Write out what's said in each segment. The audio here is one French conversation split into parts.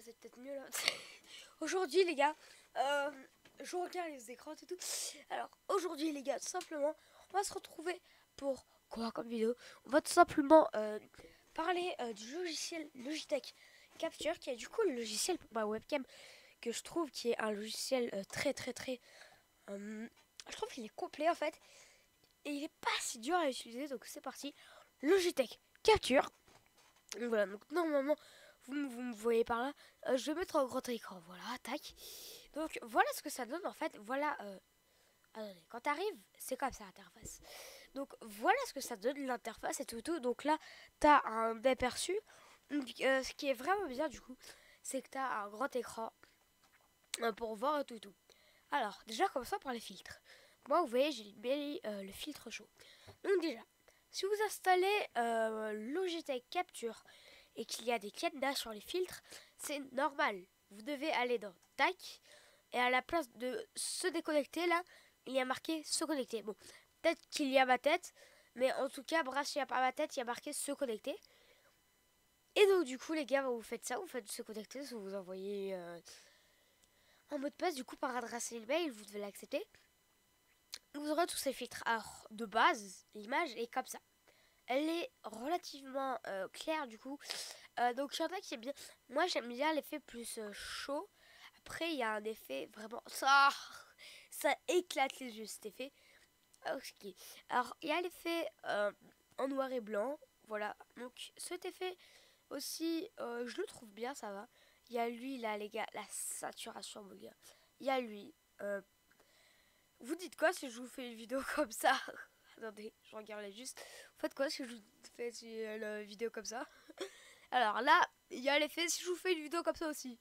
C'est peut-être mieux là. Aujourd'hui les gars, je regarde les écrans et tout. Alors aujourd'hui les gars, tout simplement, on va se retrouver pour quoi comme vidéo? On va tout simplement parler du logiciel Logitech Capture, qui est du coup le logiciel pour ma webcam, que je trouve qui est un logiciel très je trouve qu'il est complet en fait, et il est pas si dur à utiliser. Donc c'est parti, Logitech Capture. Donc voilà, donc normalement vous me voyez par là. Je vais mettre en grand écran, voilà, tac. Donc voilà ce que ça donne en fait. Voilà, attendez, quand t'arrives, c'est comme ça l'interface. Donc voilà ce que ça donne, l'interface et tout. Donc là, t'as un aperçu. Ce qui est vraiment bien du coup, c'est que t'as un grand écran pour voir tout. Alors déjà, commençons par les filtres. Moi, vous voyez, j'ai mis le filtre chaud. Donc déjà, si vous installez Logitech Capture et qu'il y a des cadenas sur les filtres, c'est normal. Vous devez aller dans Tac, et à la place de se déconnecter, là, il y a marqué se connecter. Bon, peut-être qu'il y a ma tête, mais en tout cas, bref, s'il n'y a pas ma tête, il y a marqué se connecter. Et donc, du coup, les gars, vous faites ça, vous faites se connecter, vous envoyez un mot de passe, du coup, par adresse email, vous devez l'accepter. Vous aurez tous ces filtres. Alors, de base, l'image est comme ça. Elle est relativement claire, du coup. Donc, il y en a qui aiment bien. Moi, j'aime bien l'effet plus chaud. Après, il y a un effet vraiment... Ça éclate les yeux, cet effet. Ok. Alors, il y a l'effet en noir et blanc. Voilà. Donc, cet effet aussi, je le trouve bien, ça va. Il y a lui, là, les gars. La saturation, mon gars. Il y a lui. Vous dites quoi si je vous fais une vidéo comme ça? Attendez, je regardais juste. Vous faites quoi si je vous fais une vidéo comme ça? Alors là, il y a l'effet si je vous fais une vidéo comme ça aussi.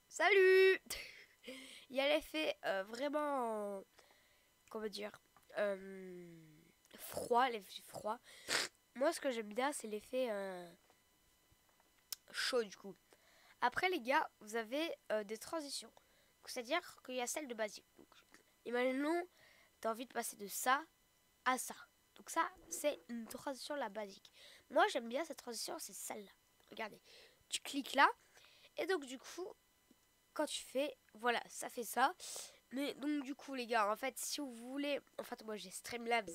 Salut. Il y a l'effet vraiment, comment dire, froid, l'effet froid. Moi, ce que j'aime bien, c'est l'effet chaud du coup. Après, les gars, vous avez des transitions. C'est-à-dire qu'il y a celle de basique. Donc, imaginons, tu as envie de passer de ça à ça. Donc ça, c'est une transition la basique. Moi, j'aime bien cette transition, c'est celle-là. Regardez, tu cliques là, et donc du coup, quand tu fais, voilà, ça fait ça. Mais donc du coup, les gars, en fait, si vous voulez, en fait, moi j'ai Streamlabs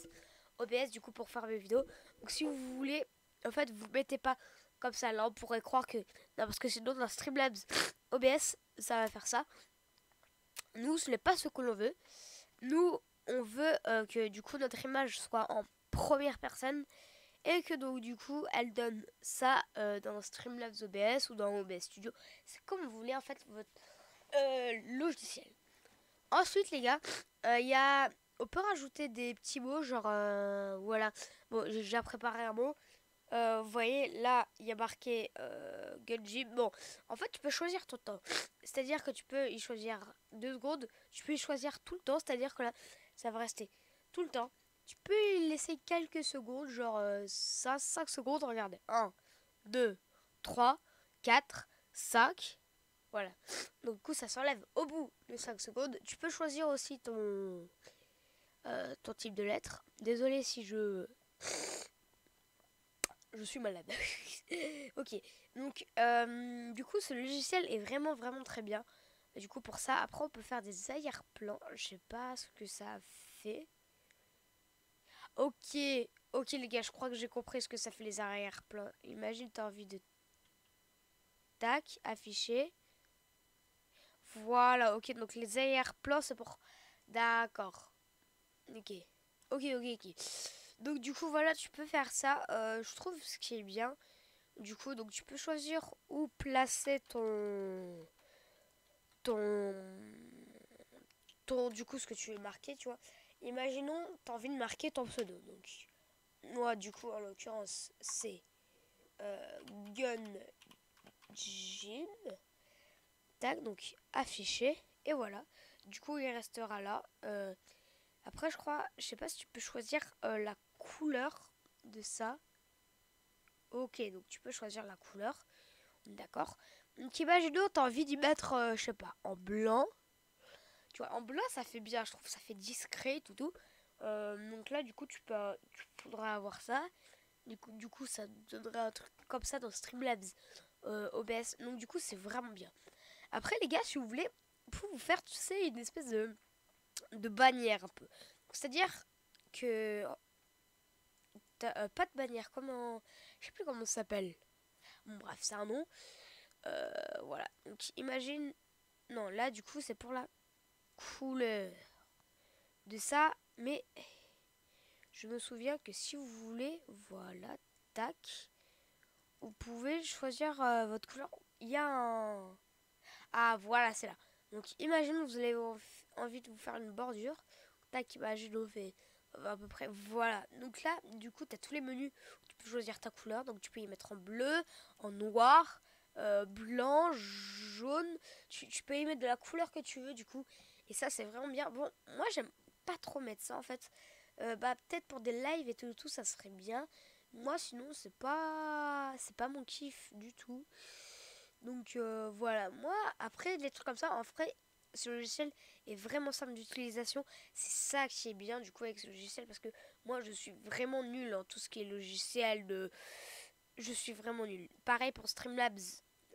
OBS du coup pour faire mes vidéos. Donc si vous voulez, en fait, vous mettez pas comme ça. Là, on pourrait croire que non, parce que sinon dans Streamlabs OBS, ça va faire ça. Nous, ce n'est pas ce que l'on veut. Nous, on veut que du coup notre image soit en première personne et que donc du coup elle donne ça dans Streamlabs OBS ou dans OBS Studio. C'est comme vous voulez en fait votre logiciel. Ensuite les gars, on peut rajouter des petits mots genre voilà. Bon, j'ai déjà préparé un mot. Vous voyez là il y a marqué Gunji. Bon, en fait tu peux choisir ton temps. C'est-à-dire que tu peux y choisir 2 secondes. Tu peux y choisir tout le temps. C'est-à-dire que là ça va rester tout le temps. Tu peux y laisser quelques secondes, genre 5 secondes. Regardez, 1, 2, 3, 4, 5. Voilà. Donc du coup ça s'enlève au bout de 5 secondes. Tu peux choisir aussi ton type de lettre. Désolé si je suis malade. Ok. Donc du coup ce logiciel est vraiment très bien. Et du coup pour ça, après on peut faire des arrière-plans. Je sais pas ce que ça fait. Ok, ok les gars, je crois que j'ai compris ce que ça fait les arrière-plans. Imagine t'as envie de tac, afficher. Voilà, ok, donc les arrière-plans c'est pour... D'accord. Ok. Ok. Donc du coup voilà, tu peux faire ça. Je trouve ce qui est bien. Du coup, donc tu peux choisir où placer ton, du coup ce que tu veux marquer, tu vois. Imaginons, t'as envie de marquer ton pseudo. Donc moi du coup en l'occurrence c'est Gun Jin. Tac, donc affiché. Et voilà. Du coup, il restera là. Après, je crois, je sais pas si tu peux choisir la couleur de ça. Ok, donc tu peux choisir la couleur. D'accord. Donc imaginons, t'as envie d'y mettre, je sais pas, en blanc. Tu vois, en blanc, ça fait bien, je trouve, ça fait discret, tout. Donc là, du coup, tu pourras avoir ça. Du coup, ça donnerait un truc comme ça dans Streamlabs OBS. Donc du coup, c'est vraiment bien. Après, les gars, si vous voulez, pour vous faire, tu sais, une espèce de bannière un peu. C'est-à-dire que pas de bannière, comment, je sais plus comment ça s'appelle. Bon, bref, c'est un nom. Voilà. Donc imagine, non, là du coup, c'est pour la couleur de ça, mais je me souviens que si vous voulez, voilà, tac, vous pouvez choisir votre couleur. Il y a un... Ah, voilà, c'est là. Donc, imagine, vous avez envie de vous faire une bordure. Tac, imagine, on fait à peu près. Voilà. Donc là, du coup, tu as tous les menus où tu peux choisir ta couleur. Donc, tu peux y mettre en bleu, en noir, blanc, jaune. Tu peux y mettre de la couleur que tu veux, du coup. Et ça, c'est vraiment bien. Bon, moi, j'aime pas trop mettre ça, en fait. Bah, peut-être pour des lives et tout, ça serait bien. Moi, sinon, c'est pas mon kiff du tout. Donc voilà, moi après des trucs comme ça, en vrai, ce logiciel est vraiment simple d'utilisation. C'est ça qui est bien du coup avec ce logiciel parce que moi je suis vraiment nul en tout ce qui est logiciel de... Je suis vraiment nul. Pareil pour Streamlabs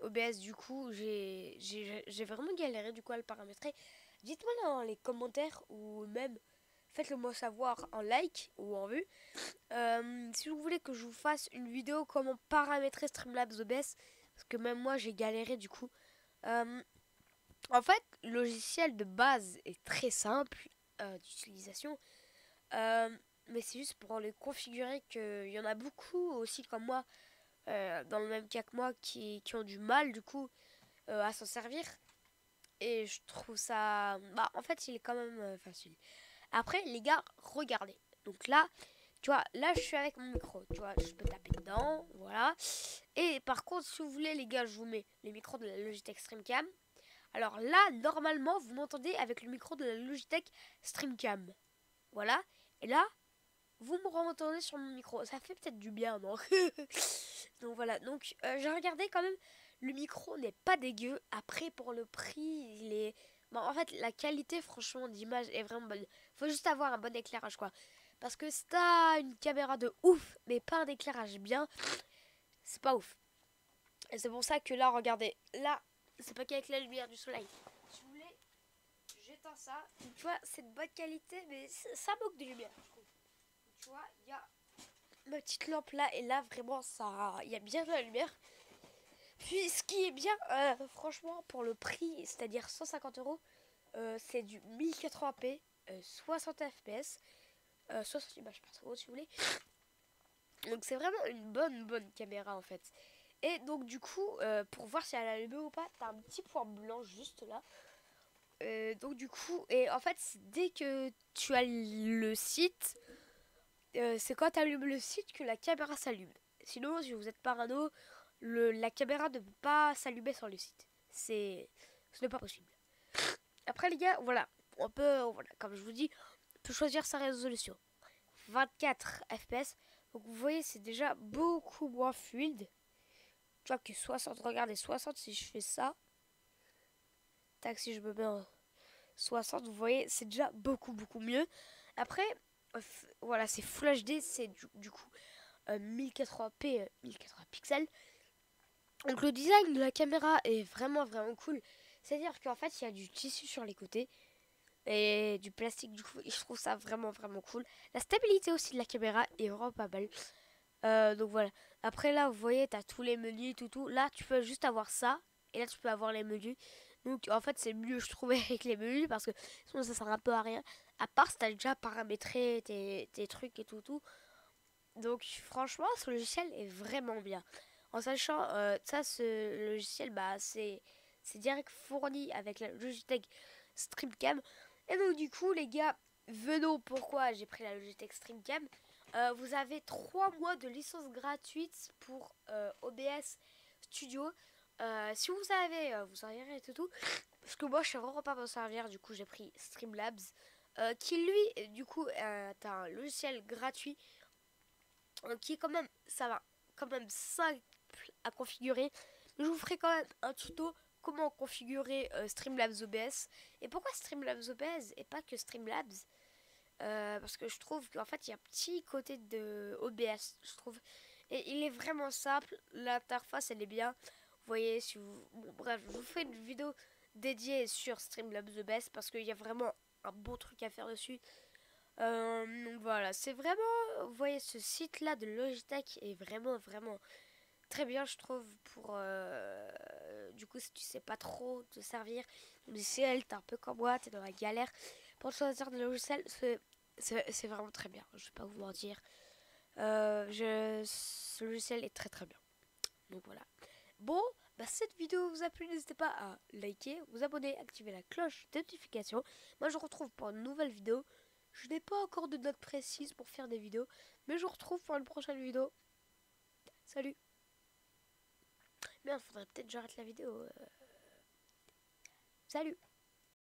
OBS du coup, j'ai vraiment galéré du coup à le paramétrer. Dites-moi dans les commentaires ou même faites-le moi savoir en like ou en vue. Si vous voulez que je vous fasse une vidéo comment paramétrer Streamlabs OBS, parce que même moi j'ai galéré du coup. En fait, le logiciel de base est très simple d'utilisation, mais c'est juste pour le configurer qu'il y en a beaucoup aussi comme moi, dans le même cas que moi, qui ont du mal du coup à s'en servir. Et je trouve ça... Bah en fait il est quand même facile. Après les gars, regardez. Donc là, tu vois, là je suis avec mon micro, tu vois, je peux taper dedans, voilà. Et par contre, si vous voulez les gars, je vous mets les micros de la Logitech StreamCam. Alors là, normalement, vous m'entendez avec le micro de la Logitech StreamCam. Voilà. Et là, vous me entendez sur mon micro. Ça fait peut-être du bien, non? Donc voilà. Donc j'ai regardé quand même. Le micro n'est pas dégueu. Après, pour le prix, il est... Bon, en fait, la qualité, franchement, d'image est vraiment bonne. Faut juste avoir un bon éclairage, quoi. Parce que si t'as une caméra de ouf, mais pas un éclairage bien, c'est pas ouf. Et c'est pour ça que là, regardez. Là, c'est pas qu'avec la lumière du soleil. Si vous voulez, j'éteins ça. Tu vois, c'est de bonne qualité, mais ça manque de lumière, je trouve. Tu vois, il y a ma petite lampe là, et là, vraiment, ça, il y a bien de la lumière. Puis, ce qui est bien, franchement, pour le prix, c'est-à-dire 150 euros, c'est du 1080p, 60 fps, 60 images par seconde, si vous voulez. Donc, c'est vraiment une bonne caméra, en fait. Et donc du coup, pour voir si elle a allumé ou pas, t'as un petit point blanc juste là. Donc du coup, et en fait, dès que tu as le site, c'est quand tu allumes le site que la caméra s'allume. Sinon, si vous êtes parano, la caméra ne peut pas s'allumer sur le site. Ce n'est pas possible. Après les gars, voilà, on peut, voilà, comme je vous dis, on peut choisir sa résolution. 24 fps. Donc vous voyez, c'est déjà beaucoup moins fluide. Tu vois que 60, regardez, 60 si je fais ça. Tac, si je me mets en 60, vous voyez, c'est déjà beaucoup mieux. Après, voilà, c'est Full HD, c'est du coup 1080p, 1080 pixels. Donc le design de la caméra est vraiment cool. C'est-à-dire qu'en fait, il y a du tissu sur les côtés et du plastique du coup. Et je trouve ça vraiment cool. La stabilité aussi de la caméra est vraiment pas mal. Donc voilà. Après là, vous voyez, t'as tous les menus, tout. Là, tu peux juste avoir ça. Et là, tu peux avoir les menus. Donc en fait, c'est mieux, je trouvais, avec les menus. Parce que sinon, ça sert un peu à rien. À part si t'as déjà paramétré tes trucs et tout. Donc franchement, ce logiciel est vraiment bien. En sachant, ça, ce logiciel, bah, c'est direct fourni avec la Logitech StreamCam. Et donc du coup, les gars, venons pourquoi j'ai pris la Logitech StreamCam. Vous avez 3 mois de licence gratuite pour OBS Studio. Si vous avez, vous en verrez tout. Parce que moi, je sais vraiment pas m'en servir. Du coup, j'ai pris Streamlabs. Qui lui, du coup, est un logiciel gratuit. Qui est quand même, ça va, quand même simple à configurer. Je vous ferai quand même un tuto comment configurer Streamlabs OBS. Et pourquoi Streamlabs OBS et pas que Streamlabs parce que je trouve qu'en fait il y a un petit côté de OBS, je trouve, et il est vraiment simple. L'interface elle est bien. Vous voyez, si vous, bon, bref, je vous fais une vidéo dédiée sur Streamlabs The Best parce qu'il y a vraiment un beau truc à faire dessus. Donc voilà, c'est vraiment, vous voyez, ce site là de Logitech est vraiment très bien, je trouve, pour du coup si tu sais pas trop te servir de logiciel, t'es un peu comme moi, t'es dans la galère pour choisir des logiciels, c'est vraiment très bien, je vais pas vous mentir. Ce logiciel est très bien, donc voilà. Bon, bah cette vidéo vous a plu, n'hésitez pas à liker, vous abonner, activer la cloche de notification. Moi je vous retrouve pour une nouvelle vidéo. Je n'ai pas encore de date précise pour faire des vidéos, mais je vous retrouve pour une prochaine vidéo. Salut. Merde, faudrait peut-être que j'arrête la vidéo. Salut.